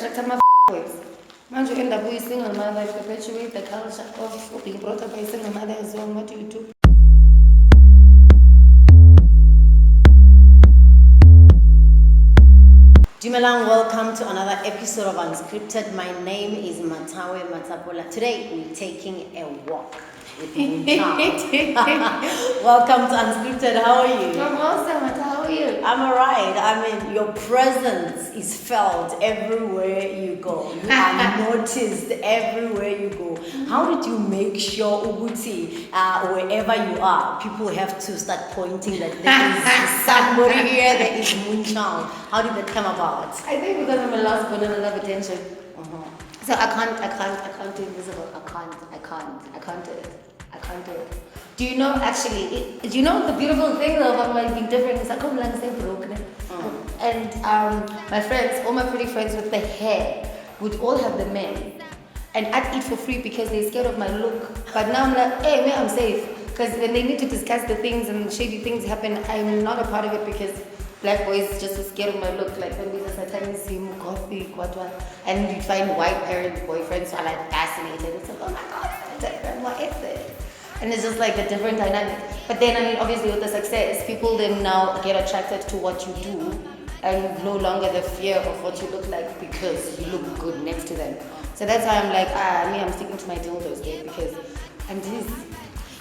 attract my boys. Once you end up with a single mother, you perpetuate the culture of being brought up by a single mother as well. What do you do? Dumelang, welcome to another episode of Unscripted. My name is Matawe Matapola. Today we're taking a walk with Moonchild. Welcome to Unscripted. How are you? I'm awesome. How are you? I'm alright. I mean, your presence is felt everywhere you go. You are noticed everywhere you go. How did you make sure, Uguti, wherever you are, people have to start pointing that there is somebody here, there is Moonchild? How did that come about? I think because I'm a last born and I love attention. So I can't do invisible. I can't do it. Do you know actually? Do you know the beautiful thing though about my being different is I come like say broken. And my friends, all my pretty friends with the hair, would all have the men, and I'd eat for free because they're scared of my look. But now I'm like, hey, man, I'm safe because when they need to discuss the things and shady things happen, I'm not a part of it because black boys just are scared of my look. Like when we just satanism, coffee, what, and you find white parent boyfriends who are like fascinated. It's like, oh my god, different. What is it? And it's just like a different dynamic. But then, I mean, obviously with the success, people then now get attracted to what you do and no longer the fear of what you look like because you look good next to them. So that's why I'm like, I'm sticking to my dildos there because I'm this.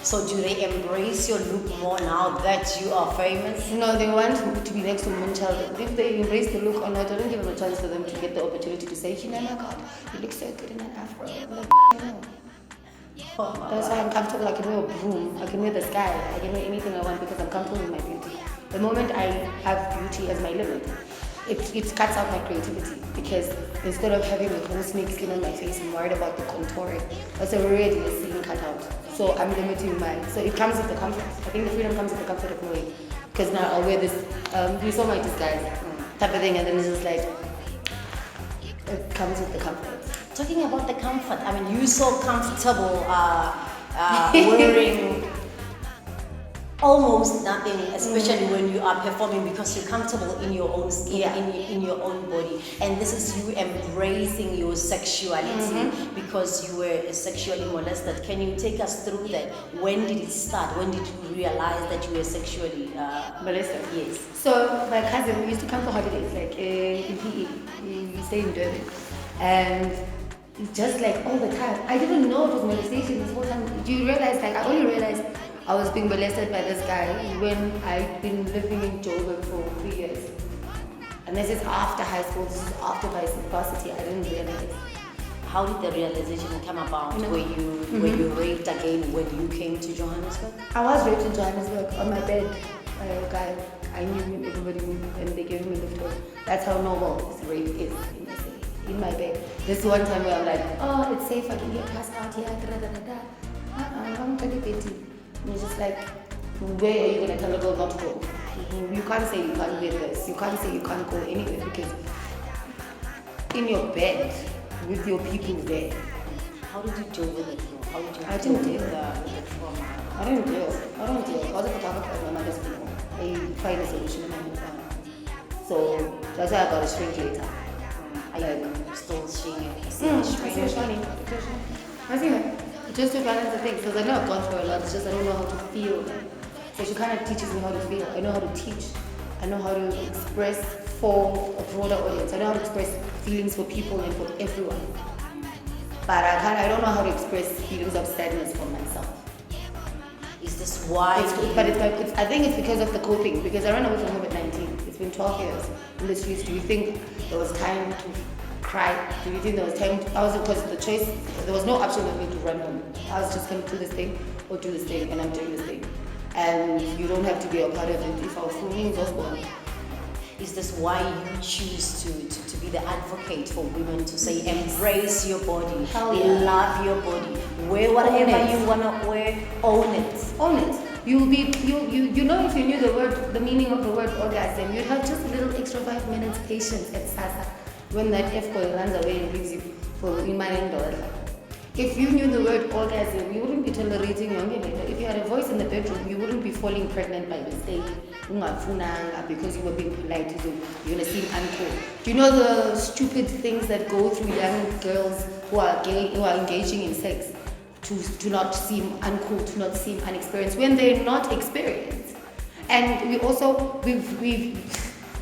So do they embrace your look more now that you are famous? No, they want to be next to Moonchild. If they embrace the look or not, I don't give them a chance for them to get the opportunity to say, you know, my God, you look so good in an afro. I'm like, no. That's why I'm comfortable. I can wear a broom, I can wear the sky, I can wear anything I want because I'm comfortable with my beauty. The moment I have beauty as my limit, it cuts out my creativity because instead of having a whole snake skin on my face, I'm worried about the contouring. That's already a scene cut out. So I'm limiting mine. So it comes with the comfort. I think the freedom comes with the comfort of knowing. Because now I'll wear this, you saw my disguise type of thing, and then it's just like, it comes with the comfort. Talking about the comfort, I mean, you so comfortable wearing almost nothing, especially when you are performing because you're comfortable in your own skin, in your own body. And this is you embracing your sexuality because you were sexually molested. Can you take us through that? When did it start? When did you realize that you were sexually molested? Yes. So my cousin, we used to come for holidays, like in PE, we stay in Durban. And just like all the time, I didn't know it was molestation this whole time. Do you realize, like I only realized I was being molested by this guy when I'd been living in Joburg for 3 years. And this is after high school, this is after my varsity, I didn't realize. How did the realization come about? Were you raped again when you came to Johannesburg? I was raped in Johannesburg on my bed by a guy. I knew him, everybody knew him, and they gave him a lift home. That's how normal this rape is in my bed. This one time where I'm like, oh, it's safe, I can get passed out here, I'm pretty petty. And it's just like, where are you going to tell a girl not to go? You can't say you can't wear this. You can't say you can't go anywhere because in your bed with your people there. How did you deal with it? How did you I didn't deal with the trauma? I don't deal. I was a photographer at my mother's funeral. I find a solution and I move on. So that's why I got a shrink later. Are you still seeing it? I see it shining. I see it. Just to balance the thing, because I know I've gone through a lot, it's just I don't know how to feel. So she kind of teaches me how to feel. I know how to teach. I know how to express for a broader audience. I know how to express feelings for people and for everyone. But I don't know how to express feelings of sadness for myself. Is this why? I think it's because of the coping, because I ran away from COVID-19. It's been 12 years in the streets. Do you think there was time to cry? Do you think there was time because the choice, there was no option for me to run home. I was just going to do this thing or do this thing, and I'm doing this thing. And you don't have to be a part of it. If I was fooling, was born. Is this why you choose to be the advocate for women to say embrace your body, love your body, wear whatever you wanna wear, own it. Own it. You know, if you knew the meaning of the word orgasm, you'd have just a little extra 5 minutes patience at Sasa when that F-boy runs away and leaves you for $1 million. If you knew the word orgasm, you wouldn't be tolerating young women. If you had a voice in the bedroom, you wouldn't be falling pregnant by mistake. Because you were being polite. You're gonna seem uncool. Do you know the stupid things that go through young girls who are gay, who are engaging in sex, to not seem uncool, to not seem unexperienced when they're not experienced? And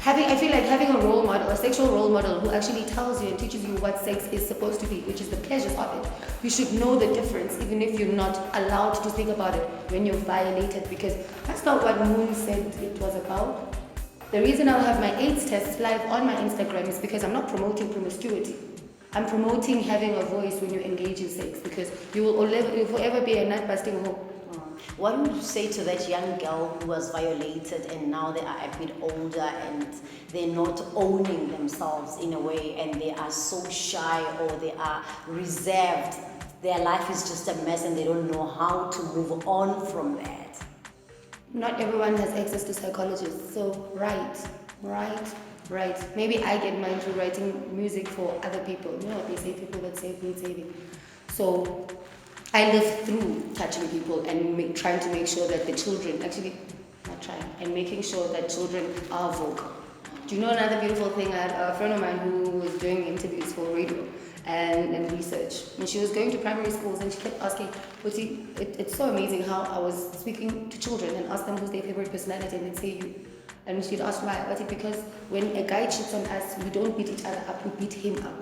I feel like having a role model, a sexual role model who actually tells you and teaches you what sex is supposed to be, which is the pleasures of it. You should know the difference, even if you're not allowed to think about it when you're violated, because that's not what Moon said it was about. The reason I'll have my AIDS tests live on my Instagram is because I'm not promoting promiscuity. I'm promoting having a voice when you engage in sex, because you will forever be a nut busting hoe. What would you say to that young girl who was violated and now they are a bit older and they're not owning themselves in a way, and they are so shy or they are reserved? Their life is just a mess and they don't know how to move on from that. Not everyone has access to psychologists, so right. Maybe I get mine through writing music for other people. You know what they say, people that save need saving. So I live through touching people and trying to make sure that the children, making sure that children are vocal. Do you know another beautiful thing? I had a friend of mine who was doing interviews for radio and research. And she was going to primary schools and she kept asking, it's so amazing how I was speaking to children and asked them who's their favorite personality and they'd say you. And she'd ask why. Because when a guy cheats on us, we don't beat each other up, we beat him up.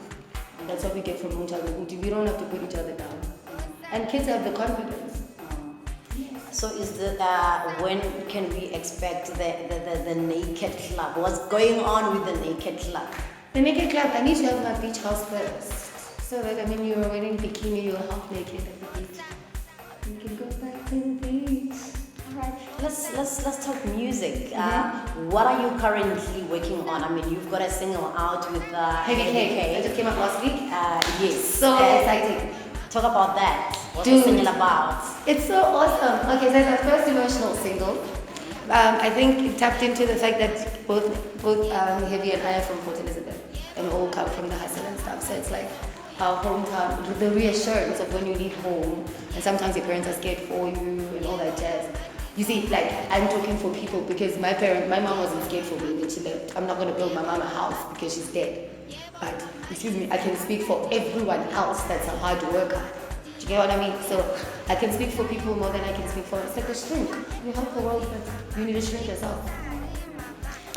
And that's what we get from Moonchild. We don't have to put each other down. And kids have the confidence. So when can we expect the naked club? What's going on with the naked club? The naked club, I need to have my beach house first. So that you're wearing bikini, you're half naked at the beach. You can go back to the beach. Alright, let's talk music. What are you currently working on? I mean, you've got a single out with Heavy K. It just came out last week. Yes. So exciting. Talk about that. What's the single about? It's so awesome. Okay, so it's our first emotional single. I think it tapped into the fact that both Heavy and I are from Port Elizabeth and all come from the hustle and stuff. So it's like our hometown, the reassurance of when you leave home and sometimes your parents are scared for you and all that jazz. You see, like, I'm talking for people because my mom wasn't scared for me when she left. I'm not going to build my mom a house because she's dead. But, I can speak for everyone else that's a hard worker. Do you get what I mean? So I can speak for people more than I can speak for. It's like a shrink. You help the world, but you need to shrink yourself.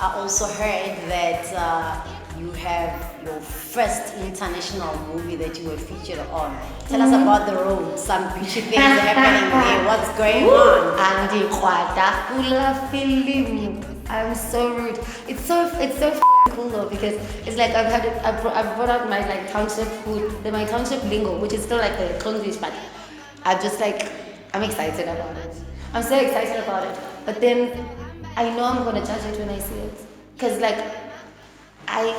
I also heard that you have your first international movie that you were featured on. Tell us about the road. Some beauty things are happening there. What's going on? Andy Kwadakula film. I'm so rude. It's so cool though, because it's like I brought out my like township food, my township lingo, which is still like the Konglish, but I'm excited about it. I'm so excited about it. But then I know I'm gonna judge it when I see it, cause like I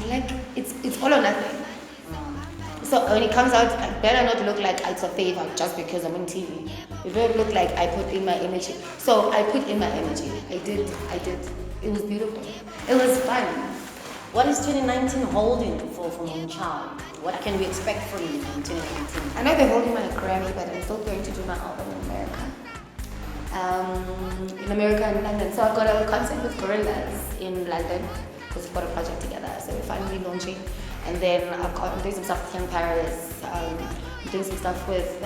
like it's all or nothing. So when it comes out, I better not look like it's a favor just because I'm on TV. It better look like I put in my energy. So I put in my energy. I did. It was beautiful. It was fun. What is 2019 holding for Moonchild? What can we expect from you in 2019? I know they're holding my Grammy, but I'm still going to do my album in America and London. So I've got a concert with Gorillas in London because we've got a project together. So we're finally launching. And then I'm doing some stuff with Paris. I'm doing some stuff with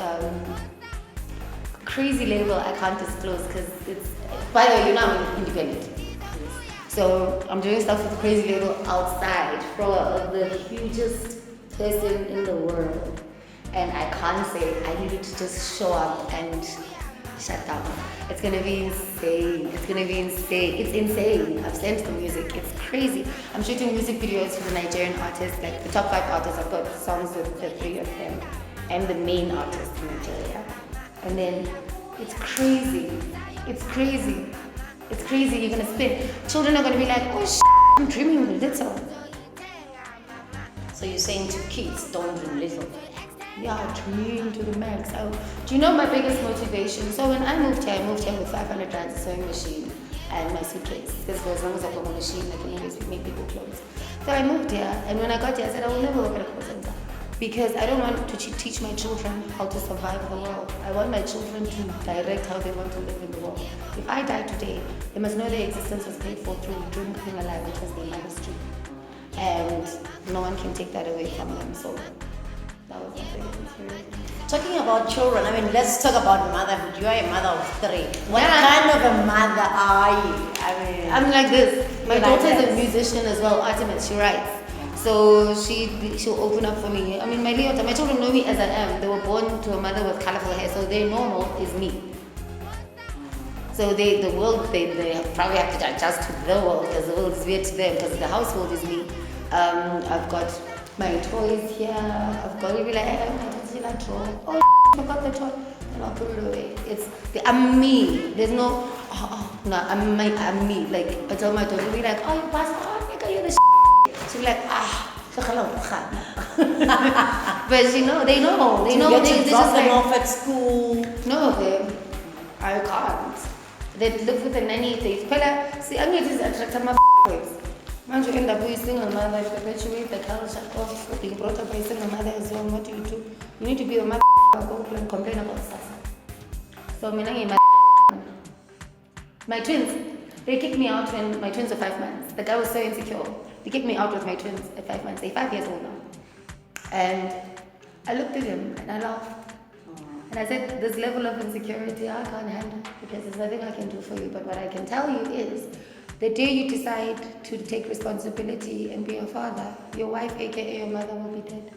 crazy label I can't disclose because it's, by the way, you know I'm independent. So I'm doing stuff with crazy label outside for the hugest person in the world. And I can't say, I needed to just show up and shut down. It's gonna be insane. It's insane. I've sent the music. It's crazy. I'm shooting music videos for the Nigerian artists, like the top 5 artists. I've got songs with the 3 of them and the main artist in Nigeria. And then it's crazy. You're gonna spin. Children are gonna be like, oh I'm dreaming little. So you're saying to kids, don't dream little. Yeah, dream to the max. Do you know my biggest motivation? So when I moved here with 500 rands, a sewing machine, and my suitcase. Because for as long as I've got my machine, I can always make people clothes. So I moved here, and when I got here, I said I will never work at a call center. because I don't want to teach my children how to survive the world. I want my children to direct how they want to live in the world. If I die today, they must know their existence was paid for through being alive, which was their mother's dream. And no one can take that away from them. So that was my biggest experience. Talking about children, I mean, let's talk about motherhood. You are a mother of 3. What Yeah. kind of a mother are you? I mean, I'm like this. My You're like daughter is a this. musician as well, artist. She writes. So she'll open up for me. I mean, my children know me as I am. They were born to a mother with colorful hair, so their normal is me. So they probably have to adjust to the world because the world is weird to them because the household is me. I've got my toys here. I've got to be like, hey, my toys in that drawer. Oh, I forgot the toy. And I'll put it away. I'm me. There's no, no, I'm me. Like, I tell my daughter, be like, oh, you bastard, nigga, you're the she'll be like, but they know. They know. you get to They drop just them like, off at school. no, babe, I can't. They live with a nanny. See, I'm going to attract my boys. Once you end up with a single mother, you perpetuate the culture of being brought up by a single mother as well. What do? You need to be a mother and complain about stuff. So, my twins, they kicked me out when my twins were 5 months. The guy was so insecure. They kicked me out with my twins at 5 months. They're 5 years old now. And I looked at him and I laughed. And I said, this level of insecurity I can't handle because there's nothing I can do for you. But what I can tell you is, the day you decide to take responsibility and be a father, your wife, aka your mother, will be dead.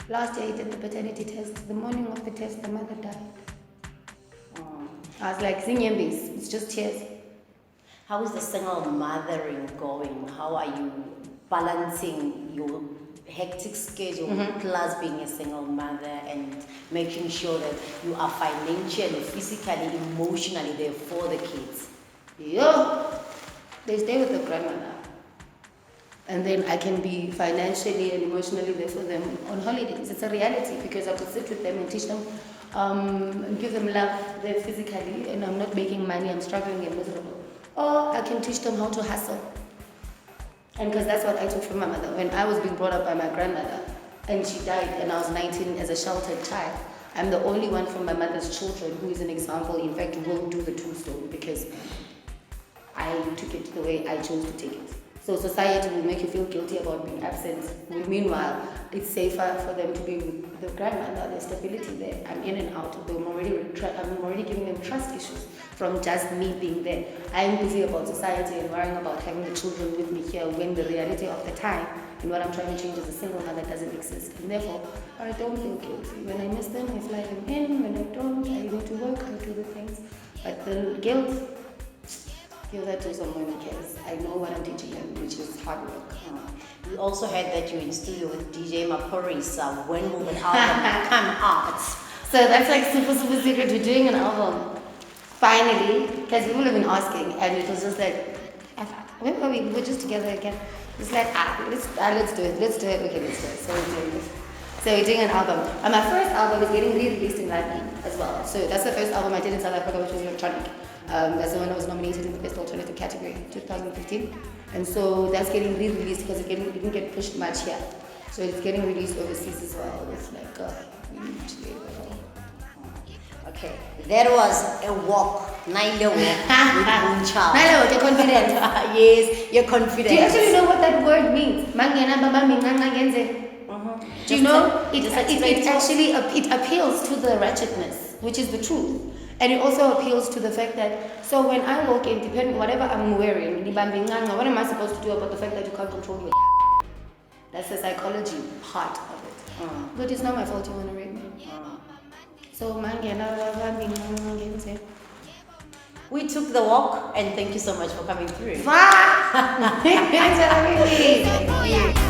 Last year I did the paternity test. The morning of the test, the mother died. I was like, Zinyembis, it's just tears. How is the single mothering going? How are you balancing your hectic schedule plus being a single mother and making sure that you are financially, physically, emotionally there for the kids? They stay with the grandmother. And then I can be financially and emotionally there for them on holidays. It's a reality because I could sit with them and teach them and give them love there physically, and I'm not making money, I'm struggling and miserable. Or I can teach them how to hustle. And because that's what I took from my mother. When I was being brought up by my grandmother and she died and I was 19 as a sheltered child, I'm the only one from my mother's children who is an example, in fact, will do the tombstone because I took it the way I chose to take it. So society will make you feel guilty about being absent. Meanwhile, it's safer for them to be with the grandmother. There's stability there. I'm in and out. I'm already giving them trust issues from just me being there. I'm busy about society and worrying about having the children with me here when the reality of the time and what I'm trying to change as a single mother doesn't exist. And therefore, I don't feel guilty. When I miss them, I fly them in. When I don't, I need to work, I do the things. But the guilt, give that to someone who cares. I know what I'm teaching them, which is hard work. We also heard that you're in studio with DJ Maporisa. When will the album come out? So that's like super secret. We're doing an album. Finally, because people have been asking, and it was just like, remember we were just together again. It's like, let's do it. Let's do it. Okay, let's do it. So we're doing this. So we're doing an album. And my first album is getting re-released in London as well. So that's the first album I did in South Africa, which was electronic. That's the one that was nominated in the Best Alternative category, 2015. And so that's getting re-released because it didn't get pushed much here. So it's getting released overseas as well. It's like Okay, that was a walk, Naila walk with Moonchild. Naila walk, your confidence. Yes, your confidence. Do you actually know what that word means? Do you know? It appeals to the wretchedness, which is the truth. And it also appeals to the fact that, so when I walk in, depending whatever I'm wearing, what am I supposed to do about the fact that you can't control your That's the psychology part of it. But it's not my fault you want to rape me. So, we took the walk and thank you so much for coming through. Thanks for having me.